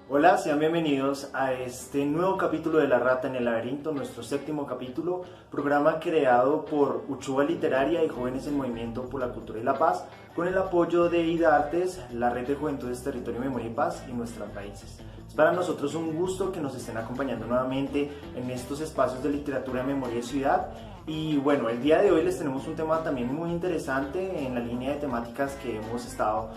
Hola, sean bienvenidos a este nuevo capítulo de La Rata en el Laberinto, nuestro séptimo capítulo, programa creado por Uchuva Literaria y Jóvenes en Movimiento por la Cultura y la Paz, con el apoyo de IDA Artes, la Red de Juventudes Territorio, Memoria y Paz y nuestras raíces. Es para nosotros un gusto que nos estén acompañando nuevamente en estos espacios de literatura, memoria y ciudad. Y bueno, el día de hoy les tenemos un tema también muy interesante en la línea de temáticas que hemos estado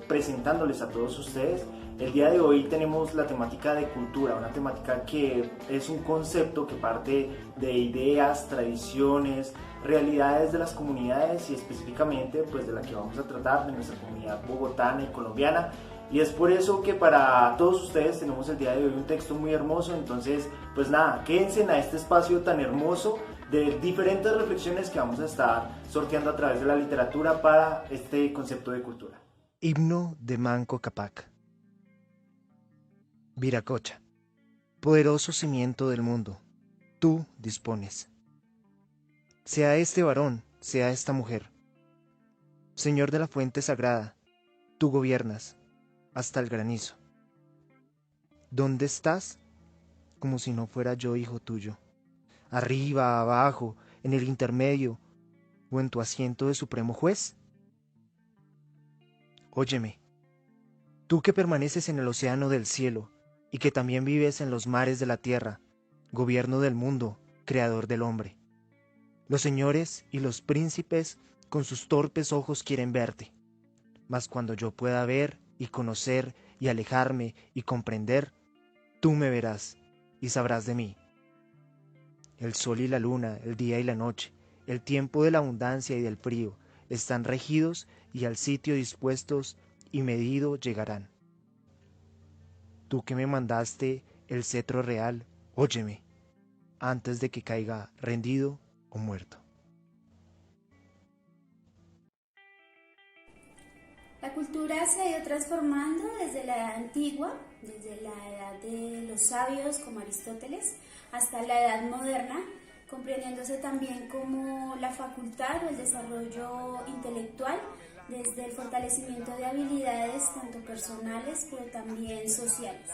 presentándoles a todos ustedes. El día de hoy tenemos la temática de cultura, una temática que es un concepto que parte de ideas, tradiciones, realidades de las comunidades y específicamente pues de la que vamos a tratar, de nuestra comunidad bogotana y colombiana. Y es por eso que para todos ustedes tenemos el día de hoy un texto muy hermoso, entonces pues nada, quédense a este espacio tan hermoso de diferentes reflexiones que vamos a estar sorteando a través de la literatura para este concepto de cultura. Himno de Manco Cápac. Viracocha, poderoso cimiento del mundo, tú dispones. Sea este varón, sea esta mujer. Señor de la fuente sagrada, tú gobiernas hasta el granizo. ¿Dónde estás? Como si no fuera yo hijo tuyo. Arriba, abajo, en el intermedio, o en tu asiento de supremo juez. Óyeme, tú que permaneces en el océano del cielo, y que también vives en los mares de la tierra, gobierno del mundo, creador del hombre. Los señores y los príncipes con sus torpes ojos quieren verte, mas cuando yo pueda ver y conocer y alejarme y comprender, tú me verás y sabrás de mí. El sol y la luna, el día y la noche, el tiempo de la abundancia y del frío, están regidos y al sitio dispuestos y medido llegarán. Tú que me mandaste el cetro real, óyeme, antes de que caiga rendido o muerto. La cultura se ha ido transformando desde la edad antigua, desde la edad de los sabios como Aristóteles, hasta la edad moderna, comprendiéndose también como la facultad o el desarrollo intelectual, desde el fortalecimiento de habilidades tanto personales pero también sociales.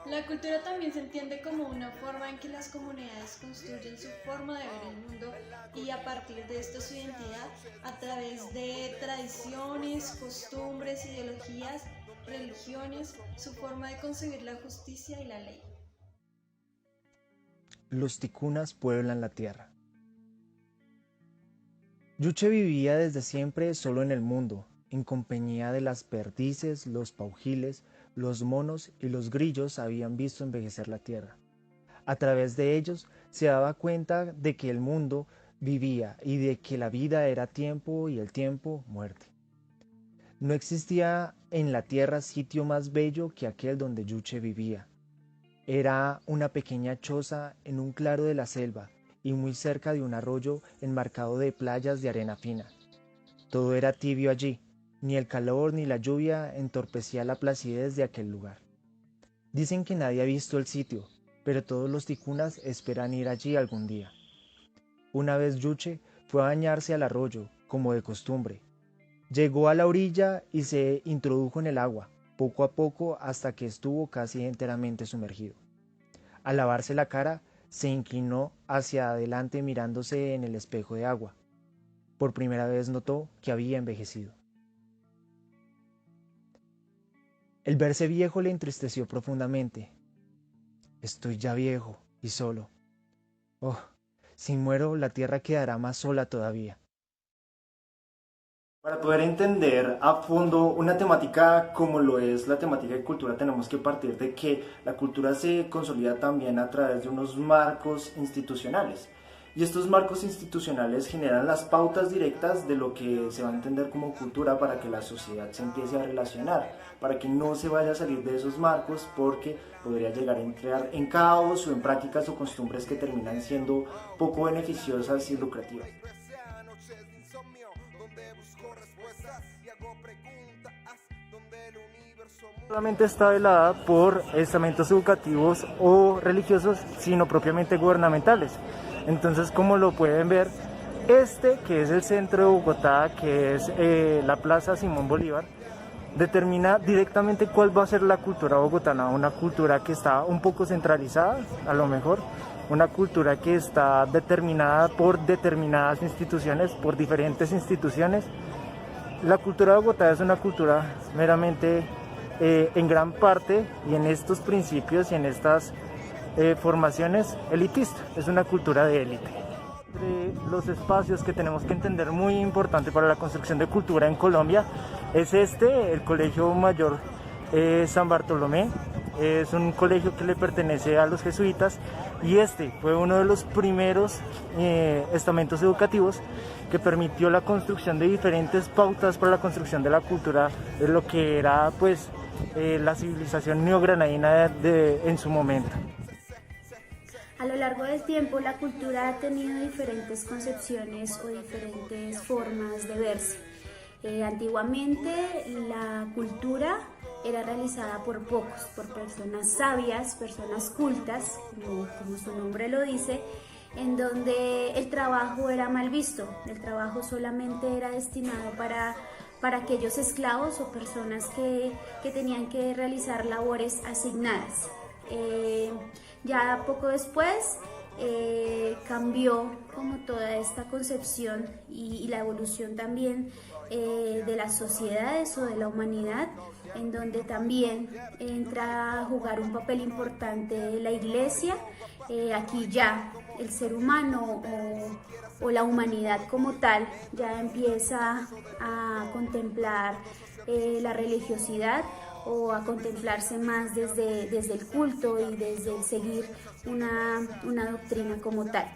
La cultura también se entiende como una forma en que las comunidades construyen su forma de ver el mundo y a partir de esto su identidad a través de tradiciones, costumbres, ideologías, religiones, su forma de concebir la justicia y la ley. Los ticunas pueblan la tierra. Yuche vivía desde siempre solo en el mundo, en compañía de las perdices, los paujiles, los monos y los grillos habían visto envejecer la tierra. A través de ellos se daba cuenta de que el mundo vivía y de que la vida era tiempo y el tiempo muerte. No existía en la tierra sitio más bello que aquel donde Yuche vivía. Era una pequeña choza en un claro de la selva y muy cerca de un arroyo enmarcado de playas de arena fina. Todo era tibio allí, ni el calor ni la lluvia entorpecía la placidez de aquel lugar. Dicen que nadie ha visto el sitio, pero todos los ticunas esperan ir allí algún día. Una vez Yuche fue a bañarse al arroyo, como de costumbre. Llegó a la orilla y se introdujo en el agua, poco a poco hasta que estuvo casi enteramente sumergido. Al lavarse la cara, se inclinó hacia adelante mirándose en el espejo de agua. Por primera vez notó que había envejecido. El verse viejo le entristeció profundamente. Estoy ya viejo y solo. Oh, si muero, la tierra quedará más sola todavía. Para poder entender a fondo una temática como lo es la temática de cultura, tenemos que partir de que la cultura se consolida también a través de unos marcos institucionales. Y estos marcos institucionales generan las pautas directas de lo que se va a entender como cultura para que la sociedad se empiece a relacionar, para que no se vaya a salir de esos marcos porque podría llegar a entrar en caos o en prácticas o costumbres que terminan siendo poco beneficiosas y lucrativas. Solamente está velada por estamentos educativos o religiosos, sino propiamente gubernamentales. Entonces, como lo pueden ver, que es el centro de Bogotá, que es la Plaza Simón Bolívar, determina directamente cuál va a ser la cultura bogotana, una cultura que está un poco centralizada, a lo mejor, una cultura que está determinada por determinadas instituciones, por diferentes instituciones. La cultura de Bogotá es una cultura meramente, en gran parte, y en estos principios y en estas formaciones, elitista, es una cultura de élite. Entre los espacios que tenemos que entender muy importante para la construcción de cultura en Colombia es el Colegio Mayor San Bartolomé. Es un colegio que le pertenece a los jesuitas y fue uno de los primeros estamentos educativos que permitió la construcción de diferentes pautas para la construcción de la cultura de lo que era pues la civilización neogranadina en su momento. A lo largo del tiempo, la cultura ha tenido diferentes concepciones o diferentes formas de verse. Antiguamente, la cultura era realizada por pocos, por personas sabias, personas cultas, como su nombre lo dice, en donde el trabajo era mal visto. El trabajo solamente era destinado para aquellos esclavos o personas que tenían que realizar labores asignadas. Ya poco después cambió como toda esta concepción y la evolución también de las sociedades o de la humanidad, en donde también entra a jugar un papel importante la iglesia. Aquí ya el ser humano o la humanidad como tal ya empieza a contemplar la religiosidad o a contemplarse más desde el culto y desde el seguir una doctrina como tal.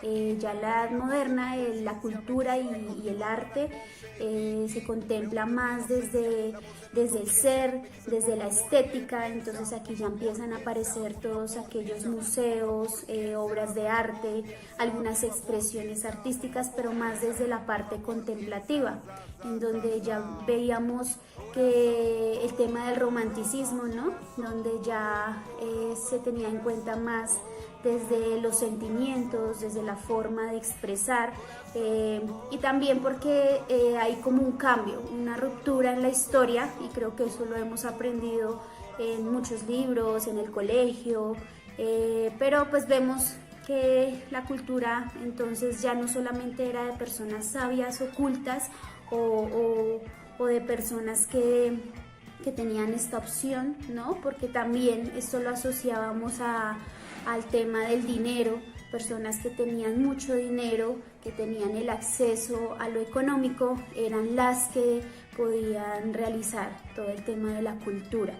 Ya en la edad moderna, la cultura y el arte se contempla más desde el ser, desde la estética. Entonces aquí ya empiezan a aparecer todos aquellos museos, obras de arte, algunas expresiones artísticas, pero más desde la parte contemplativa, en donde ya veíamos que el tema del romanticismo, ¿no? Donde ya se tenía en cuenta más desde los sentimientos, desde la forma de expresar, y también porque hay como un cambio, una ruptura en la historia, y creo que eso lo hemos aprendido en muchos libros, en el colegio, pero pues vemos que la cultura entonces ya no solamente era de personas sabias o cultas o de personas que tenían esta opción, ¿no? Porque también esto lo asociábamos al tema del dinero, personas que tenían mucho dinero, que tenían el acceso a lo económico, eran las que podían realizar todo el tema de la cultura.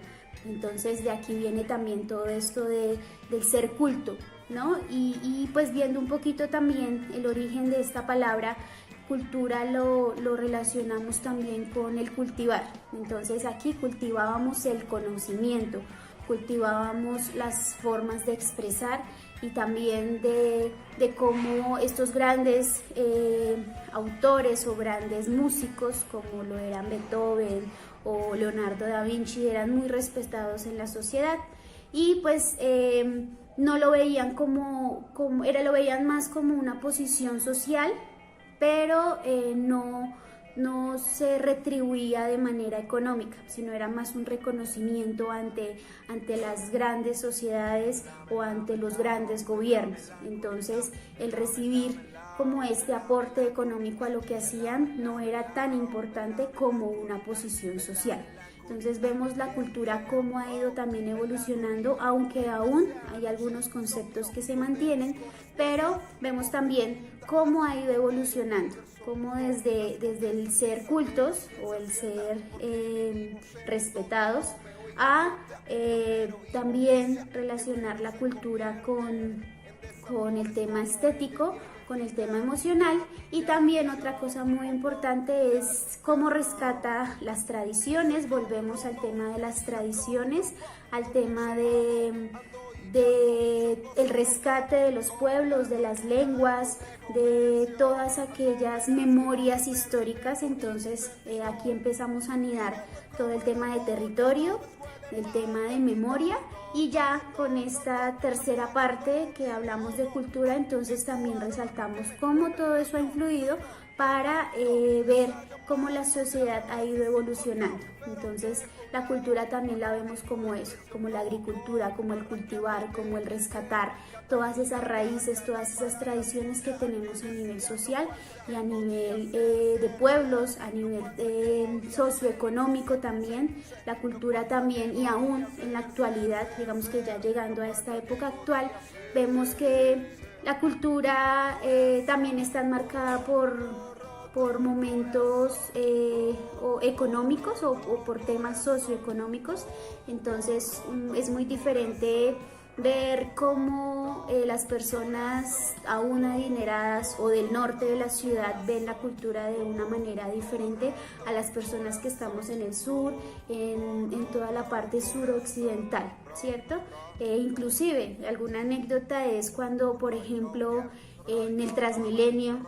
Entonces de aquí viene también todo esto del ser culto, ¿no? Y pues viendo un poquito también el origen de esta palabra, cultura lo relacionamos también con el cultivar. Entonces aquí cultivábamos el conocimiento, cultivábamos las formas de expresar y también de cómo estos grandes autores o grandes músicos como lo eran Beethoven o Leonardo da Vinci eran muy respetados en la sociedad y pues no lo veían lo veían más como una posición social, pero no se retribuía de manera económica, sino era más un reconocimiento ante las grandes sociedades o ante los grandes gobiernos. Entonces, el recibir como este aporte económico a lo que hacían no era tan importante como una posición social. Entonces vemos la cultura cómo ha ido también evolucionando, aunque aún hay algunos conceptos que se mantienen, pero vemos también cómo ha ido evolucionando, cómo desde el ser cultos o el ser respetados a también relacionar la cultura con el tema estético, con el tema emocional, y también otra cosa muy importante es cómo rescata las tradiciones. Volvemos al tema de las tradiciones, al tema de el rescate de los pueblos, de las lenguas, de todas aquellas memorias históricas. Entonces aquí empezamos a anidar todo el tema de territorio, el tema de memoria, y ya con esta tercera parte que hablamos de cultura, entonces también resaltamos cómo todo eso ha influido para ver cómo la sociedad ha ido evolucionando. Entonces la cultura también la vemos como eso, como la agricultura, como el cultivar, como el rescatar todas esas raíces, todas esas tradiciones que tenemos a nivel social y a nivel de pueblos, a nivel socioeconómico también. La cultura también, y aún en la actualidad, digamos que ya llegando a esta época actual, vemos que la cultura también está marcada por momentos o económicos o por temas socioeconómicos. Entonces es muy diferente ver cómo las personas aún adineradas o del norte de la ciudad ven la cultura de una manera diferente a las personas que estamos en el sur, en toda la parte suroccidental, ¿cierto? Inclusive alguna anécdota es cuando, por ejemplo, en el Transmilenio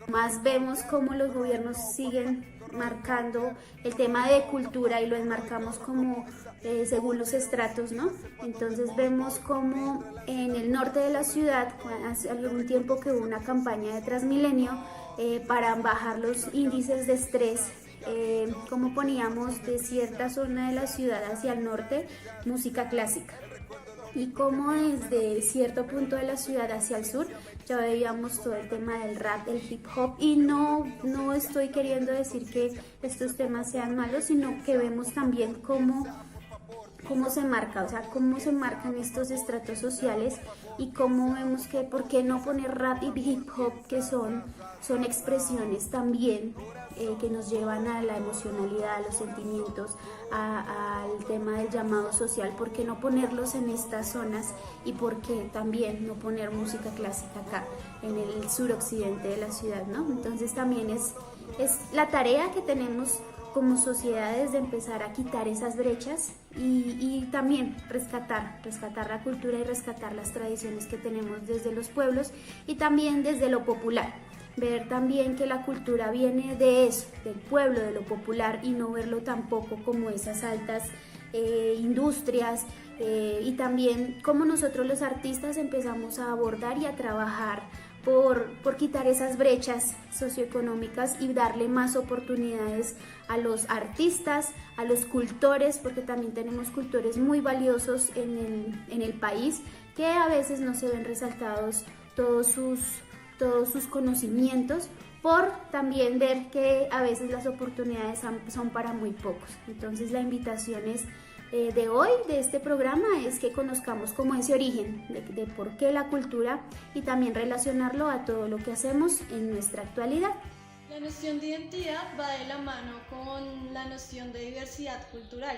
más vemos cómo los gobiernos siguen marcando el tema de cultura y lo enmarcamos como según los estratos, ¿no? Entonces vemos como en el norte de la ciudad, hace algún tiempo que hubo una campaña de Transmilenio para bajar los índices de estrés, como poníamos de cierta zona de la ciudad hacia el norte música clásica, y como desde cierto punto de la ciudad hacia el sur ya veíamos todo el tema del rap, del hip hop, y no estoy queriendo decir que estos temas sean malos, sino que vemos también cómo se marca, o sea, cómo se marcan estos estratos sociales y cómo vemos que por qué no poner rap y hip hop, que son expresiones también que nos llevan a la emocionalidad, a los sentimientos, al tema del llamado social. ¿Por qué no ponerlos en estas zonas y por qué también no poner música clásica acá en el suroccidente de la ciudad, ¿no? Entonces también es la tarea que tenemos como sociedades de empezar a quitar esas brechas y también rescatar la cultura y rescatar las tradiciones que tenemos desde los pueblos y también desde lo popular. Ver también que la cultura viene de eso, del pueblo, de lo popular, y no verlo tampoco como esas altas industrias, y también como nosotros los artistas empezamos a abordar y a trabajar por quitar esas brechas socioeconómicas y darle más oportunidades a los artistas, a los cultores, porque también tenemos cultores muy valiosos en el país que a veces no se ven resaltados todos sus conocimientos, por también ver que a veces las oportunidades son para muy pocos. Entonces la invitación de hoy, de este programa, es que conozcamos como ese origen de por qué la cultura y también relacionarlo a todo lo que hacemos en nuestra actualidad. La noción de identidad va de la mano con la noción de diversidad cultural,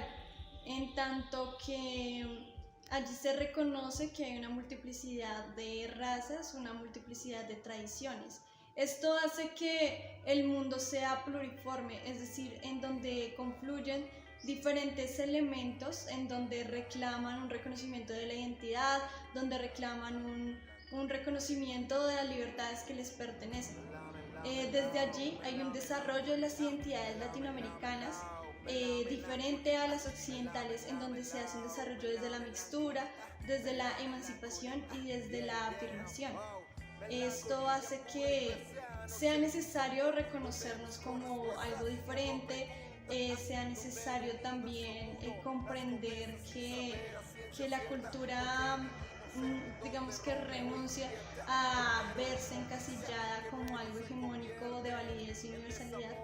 en tanto que allí se reconoce que hay una multiplicidad de razas, una multiplicidad de tradiciones. Esto hace que el mundo sea pluriforme, es decir, en donde confluyen diferentes elementos, en donde reclaman un reconocimiento de la identidad, donde reclaman un reconocimiento de las libertades que les pertenecen. Desde allí hay un desarrollo de las identidades latinoamericanas diferente a las occidentales, en donde se hace un desarrollo desde la mixtura, desde la emancipación y desde la afirmación. Esto hace que sea necesario reconocernos como algo diferente, sea necesario también comprender que la cultura, digamos que renuncia a verse encasillada como algo hegemónico de validez y universalidad,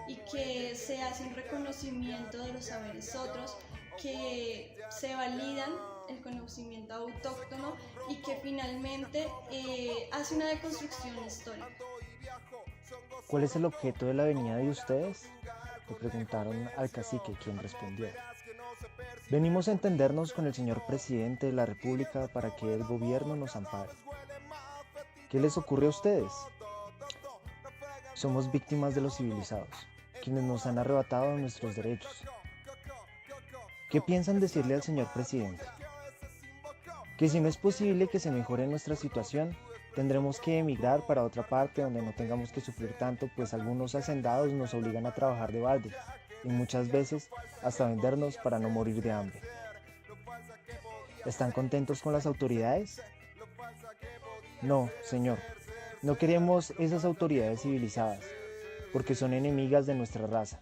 y que se hace un reconocimiento de los saberes otros, que se validan el conocimiento autóctono y que finalmente hace una deconstrucción histórica. ¿Cuál es el objeto de la venida de ustedes?, le preguntaron al cacique, quien respondió: venimos a entendernos con el señor presidente de la República para que el gobierno nos ampare. ¿Qué les ocurre a ustedes? Somos víctimas de los civilizados, quienes nos han arrebatado nuestros derechos. ¿Qué piensan decirle al señor presidente? que si no es posible que se mejore nuestra situación, tendremos que emigrar para otra parte donde no tengamos que sufrir tanto, pues algunos hacendados nos obligan a trabajar de balde y muchas veces hasta vendernos para no morir de hambre. ¿Están contentos con las autoridades? No, señor, no queremos esas autoridades civilizadas, porque son enemigas de nuestra raza.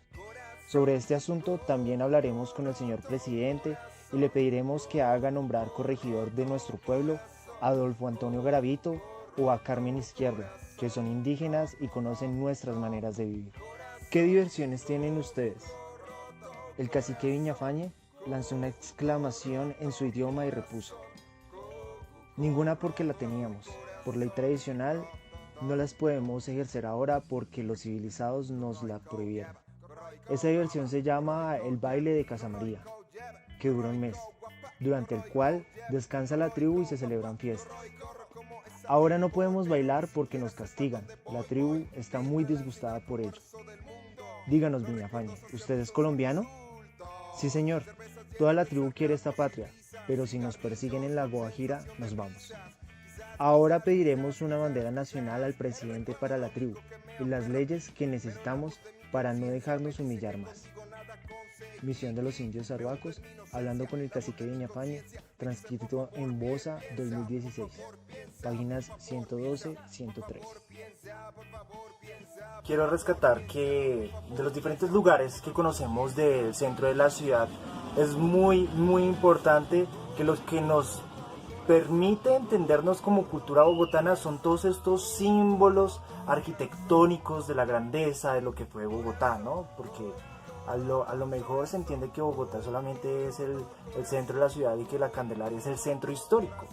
Sobre este asunto también hablaremos con el señor presidente y le pediremos que haga nombrar corregidor de nuestro pueblo a Adolfo Antonio Garavito o a Carmen Izquierdo, que son indígenas y conocen nuestras maneras de vivir. ¿Qué diversiones tienen ustedes? El cacique Viñafañe lanzó una exclamación en su idioma y repuso: ninguna, porque la teníamos. Por ley tradicional no las podemos ejercer ahora porque los civilizados nos la prohibieron. Esa diversión se llama el baile de Casa María, que dura un mes, durante el cual descansa la tribu y se celebran fiestas. Ahora no podemos bailar porque nos castigan. La tribu está muy disgustada por ello. Díganos, Viñafañe, ¿usted es colombiano? Sí, señor. Toda la tribu quiere esta patria, pero si nos persiguen en la Guajira, nos vamos. Ahora pediremos una bandera nacional al presidente para la tribu y las leyes que necesitamos para no dejarnos humillar más. Misión de los indios arhuacos, hablando con el cacique Viñafañe, transcrito en Bosa 2016, páginas 112-113. Quiero rescatar que de los diferentes lugares que conocemos del centro de la ciudad, es muy importante que los que nos permite entendernos como cultura bogotana son todos estos símbolos arquitectónicos de la grandeza de lo que fue Bogotá, ¿no? Porque a lo mejor se entiende que Bogotá solamente es el centro de la ciudad y que la Candelaria es el centro histórico.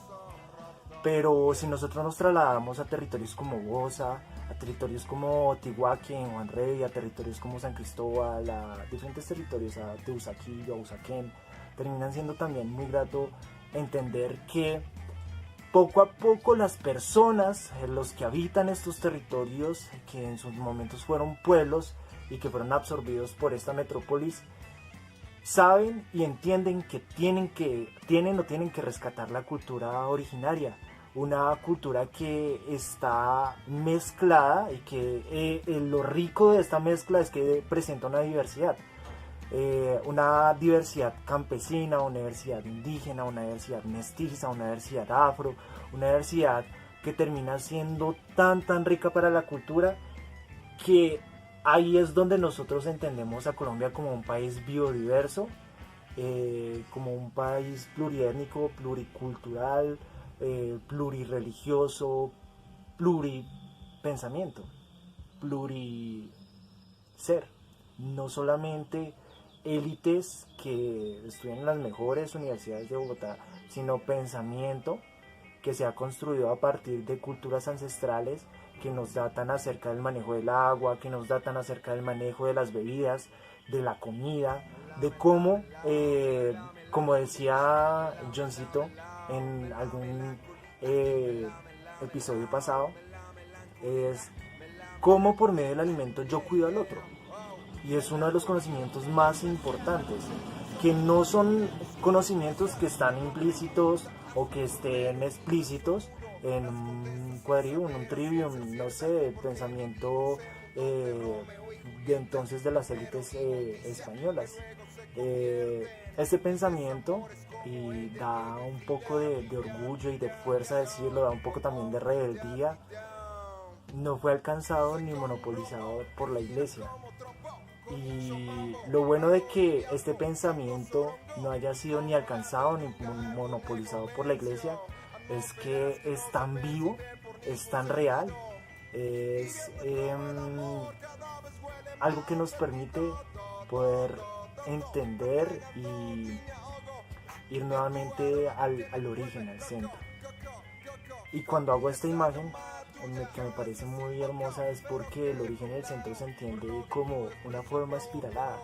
Pero si nosotros nos trasladamos a territorios como Bosa, a territorios como Tihuaquen o Anrey, a territorios como San Cristóbal, a diferentes territorios, a Teusaquillo, a Usaquén, terminan siendo también muy grato entender que poco a poco las personas, los que habitan estos territorios, que en sus momentos fueron pueblos y que fueron absorbidos por esta metrópolis, saben y entienden que tienen que rescatar la cultura originaria, una cultura que está mezclada y que lo rico de esta mezcla es que presenta una diversidad campesina, una diversidad indígena, una diversidad mestiza, una diversidad afro, una diversidad que termina siendo tan rica para la cultura, que ahí es donde nosotros entendemos a Colombia como un país biodiverso, como un país pluriétnico, pluricultural, plurirreligioso, pluripensamiento, pluriser, no solamente élites que estudian en las mejores universidades de Bogotá, sino pensamiento que se ha construido a partir de culturas ancestrales que nos datan acerca del manejo del agua, que nos datan acerca del manejo de las bebidas, de la comida, de cómo, como decía Johncito en algún episodio pasado, es cómo por medio del alimento yo cuido al otro. Y es uno de los conocimientos más importantes, que no son conocimientos que están implícitos o que estén explícitos en un quadrivium, un trivium, no sé, pensamiento de entonces de las élites españolas. Este pensamiento, y da un poco de orgullo y de fuerza decirlo, da un poco también de rebeldía, no fue alcanzado ni monopolizado por la iglesia. Y lo bueno de que este pensamiento no haya sido ni alcanzado ni monopolizado por la iglesia es que es tan vivo, es tan real, es algo que nos permite poder entender y ir nuevamente al origen, al centro. Y cuando hago esta imagen, que me parece muy hermosa, es porque el origen del centro se entiende como una forma espiralada,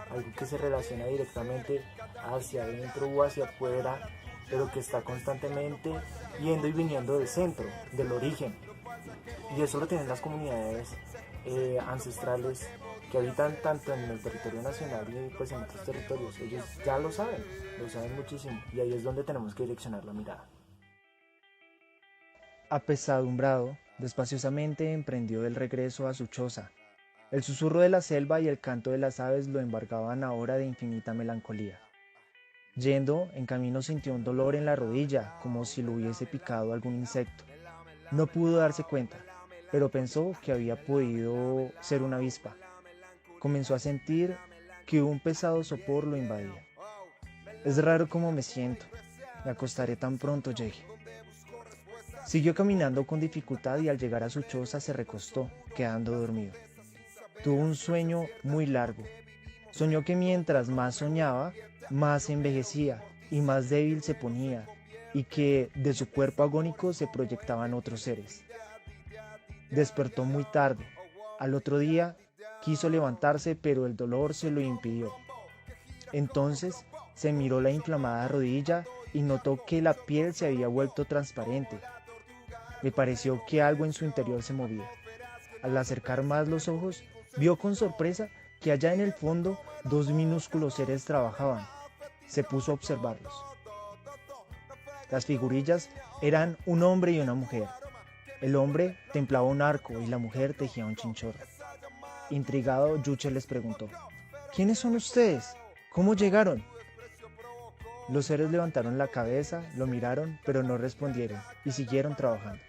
algo que se relaciona directamente hacia adentro o hacia afuera, pero que está constantemente yendo y viniendo del centro, del origen. Y eso lo tienen las comunidades ancestrales que habitan tanto en el territorio nacional y pues en otros territorios. Ellos ya lo saben muchísimo, y ahí es donde tenemos que direccionar la mirada. Apesadumbrado, despaciosamente emprendió el regreso a su choza. El susurro de la selva y el canto de las aves lo embargaban ahora de infinita melancolía. Yendo, en camino sintió un dolor en la rodilla, como si lo hubiese picado algún insecto. No pudo darse cuenta, pero pensó que había podido ser una avispa. Comenzó a sentir que un pesado sopor lo invadía. Es raro cómo me siento. Me acostaré tan pronto llegue. Siguió caminando con dificultad y al llegar a su choza se recostó, quedando dormido. Tuvo un sueño muy largo. Soñó que mientras más soñaba, más envejecía y más débil se ponía, y que de su cuerpo agónico se proyectaban otros seres. Despertó muy tarde. Al otro día quiso levantarse, pero el dolor se lo impidió. Entonces se miró la inflamada rodilla y notó que la piel se había vuelto transparente. Le pareció que algo en su interior se movía. Al acercar más los ojos, vio con sorpresa que allá en el fondo 2 minúsculos seres trabajaban. Se puso a observarlos. Las figurillas eran un hombre y una mujer. El hombre templaba un arco y la mujer tejía un chinchorro. Intrigado, Yuche les preguntó: ¿quiénes son ustedes? ¿Cómo llegaron? Los seres levantaron la cabeza, lo miraron, pero no respondieron y siguieron trabajando.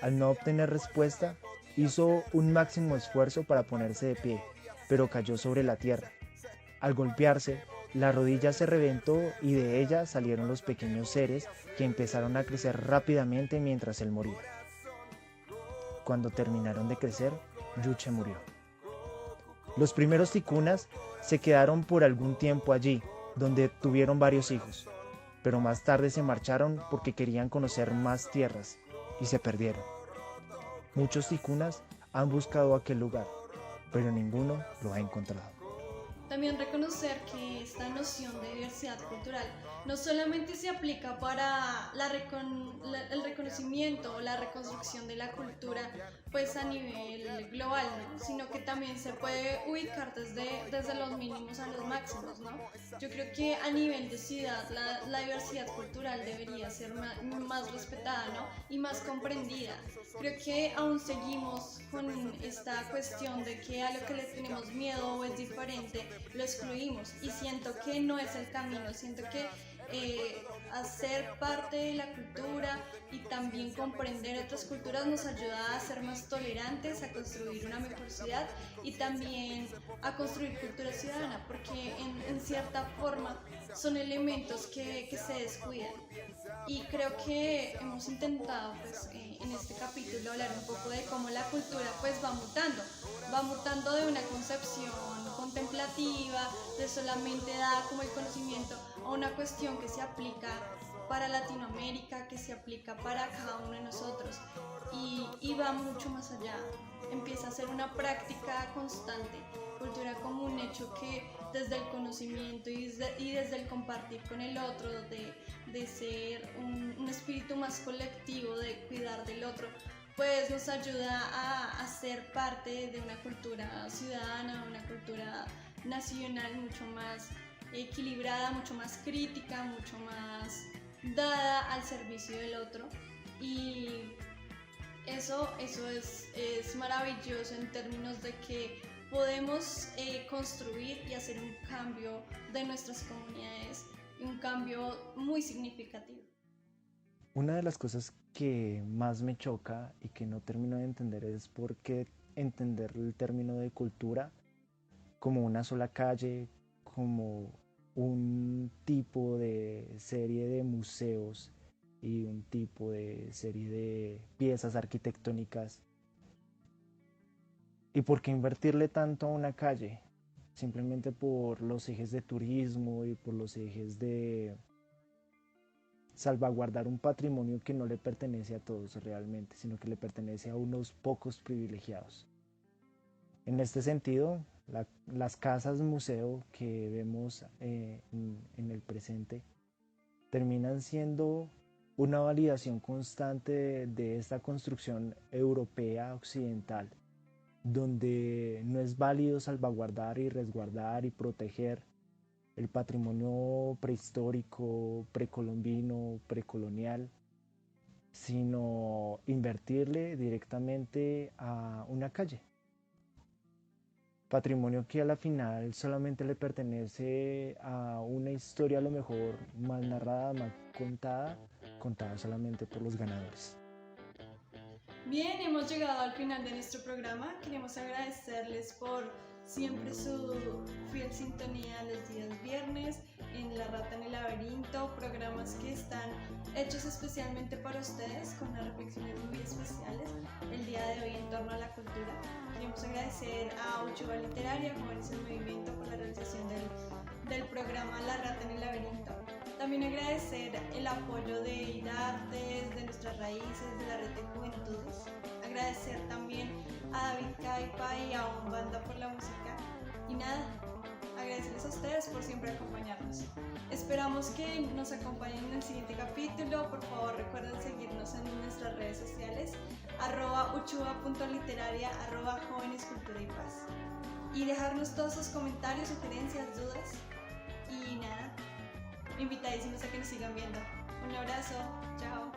Al no obtener respuesta, hizo un máximo esfuerzo para ponerse de pie, pero cayó sobre la tierra. Al golpearse, la rodilla se reventó y de ella salieron los pequeños seres que empezaron a crecer rápidamente mientras él moría. Cuando terminaron de crecer, Yuche murió. Los primeros ticunas se quedaron por algún tiempo allí, donde tuvieron varios hijos, pero más tarde se marcharon porque querían conocer más tierras y se perdieron. Muchos ticunas han buscado aquel lugar, pero ninguno lo ha encontrado. También reconocer que esta noción de diversidad cultural no solamente se aplica para el reconocimiento o la reconstrucción de la cultura pues a nivel global, ¿no? Sino que también se puede ubicar desde los mínimos a los máximos, ¿no? Yo creo que a nivel de ciudad la diversidad cultural debería ser más respetada, ¿no? Y más comprendida. Creo que aún seguimos con esta cuestión de que a lo que le tenemos miedo o es diferente lo excluimos, y siento que no es el camino. Siento que hacer parte de la cultura y también comprender otras culturas nos ayuda a ser más tolerantes, a construir una mejor ciudad y también a construir cultura ciudadana, porque en cierta forma son elementos que se descuidan. Y creo que hemos intentado pues, en este capítulo hablar un poco de cómo la cultura pues va mutando de una concepción contemplativa, de solamente dar como el conocimiento, a una cuestión que se aplica para Latinoamérica, que se aplica para cada uno de nosotros y va mucho más allá. Empieza a ser una práctica constante, cultura como un hecho que desde el conocimiento y desde el compartir con el otro, de ser un espíritu más colectivo, de cuidar del otro, pues nos ayuda a ser parte de una cultura ciudadana, una cultura nacional mucho más equilibrada, mucho más crítica, mucho más dada al servicio del otro. Y eso es maravilloso en términos de que podemos construir y hacer un cambio de nuestras comunidades, un cambio muy significativo. Una de las cosas que más me choca y que no termino de entender es por qué entender el término de cultura como una sola calle, como un tipo de serie de museos y un tipo de serie de piezas arquitectónicas. ¿Y por qué invertirle tanto a una calle? Simplemente por los ejes de turismo y por los ejes de salvaguardar un patrimonio que no le pertenece a todos realmente, sino que le pertenece a unos pocos privilegiados. En este sentido, las casas museo que vemos en el presente terminan siendo una validación constante de esta construcción europea occidental, donde no es válido salvaguardar y resguardar y proteger el patrimonio prehistórico, precolombino, precolonial, sino invertirle directamente a una calle. Patrimonio que a la final solamente le pertenece a una historia a lo mejor mal narrada, mal contada, contada solamente por los ganadores. Bien, hemos llegado al final de nuestro programa. Queremos agradecerles por siempre su fiel sintonía los días viernes en La Rata en el Laberinto, programas que están hechos especialmente para ustedes con unas reflexiones muy especiales el día de hoy en torno a la cultura. Queremos agradecer a Uchuva Literaria, Jóvenes en Movimiento, por la realización del programa La Rata en el Laberinto. También agradecer el apoyo de IDARTES, de Nuestras Raíces, de la Red de Juventudes. Agradecer también a David Caipa y a Banda por la música. Y nada, agradecerles a ustedes por siempre acompañarnos. Esperamos que nos acompañen en el siguiente capítulo. Por favor, recuerden seguirnos en nuestras redes sociales, @uchuva.literaria, @jóvenes cultura y paz. Y dejarnos todos sus comentarios, sugerencias, dudas. Y nada, invitadísimos a que nos sigan viendo. Un abrazo, chao.